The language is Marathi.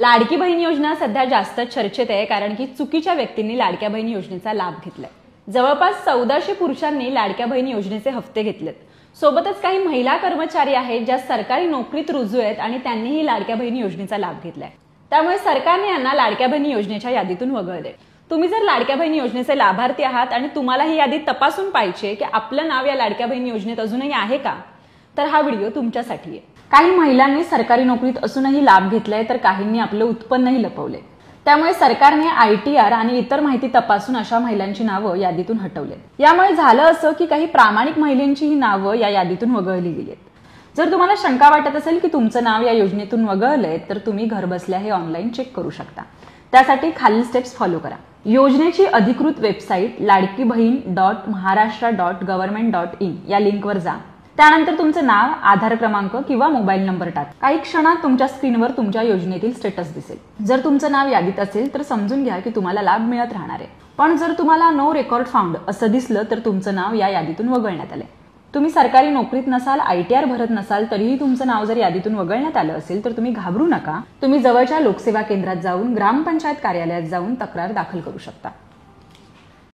लाडकी बहीण योजना सध्या जास्त चर्चेत आहे, कारण की चुकीच्या व्यक्तींनी लाडक्या बहीण योजनेचा लाभ घेतलाय. जवळपास 1400 पुरुषांनी लाडक्या बहीण योजनेचे हप्ते घेतलेत. सोबतच काही महिला कर्मचारी आहेत ज्या सरकारी नोकरीत रुजू आहेत आणि त्यांनीही लाडक्या बहीण योजनेचा लाभ घेतलाय. त्यामुळे सरकारने यांना लाडक्या बहीण योजनेच्या यादीतून वगळले. तुम्ही जर लाडक्या बहीण योजनेचे लाभार्थी आहात आणि तुम्हाला ही यादी तपासून पाहिजे की आपलं नाव या लाडक्या बहीण योजनेत अजूनही आहे का, तर हा व्हिडिओ तुमच्यासाठी आहे. काही महिलांनी सरकारी नोकरीत असूनही लाभ घेतलाय, तर काहींनी आपलं उत्पन्नही लपवले. त्यामुळे सरकारने ITR आणि इतर माहिती तपासून अशा महिलांची नावं यादीतून हटवले. यामुळे झालं असं की काही प्रामाणिक महिलांची ही नावं या यादीतून वगळली गेली. जर तुम्हाला शंका वाटत असेल की तुमचं नाव या योजनेतून वगळलंय, तर तुम्ही घरबसल्या हे ऑनलाईन चेक करू शकता. त्यासाठी खालील स्टेप्स फॉलो करा. योजनेची अधिकृत वेबसाईट ladkibaheen.maharashtra.government.in या लिंकवर जा. त्यानंतर तुमचं नाव, आधार क्रमांक किंवा मोबाईल नंबर टाका. काही क्षणात तुमच्या स्क्रीनवर तुमच्या योजनेतील स्टेटस दिसेल. जर तुमचं नाव यादीत असेल तर समजून घ्या की तुम्हाला लाभ मिळत राहणार आहे. पण जर तुम्हाला नो रेकॉर्ड फाउंड असं दिसलं तर तुमचं नाव या यादीतून वगळण्यात आलंय. तुम्ही सरकारी नोकरीत नसाल, ITR भरत नसाल, तरीही तुमचं नाव जर यादीतून वगळण्यात आलं असेल तर तुम्ही घाबरू नका. तुम्ही जवळच्या लोकसेवा केंद्रात जाऊन, ग्रामपंचायत कार्यालयात जाऊन तक्रार दाखल करू शकता.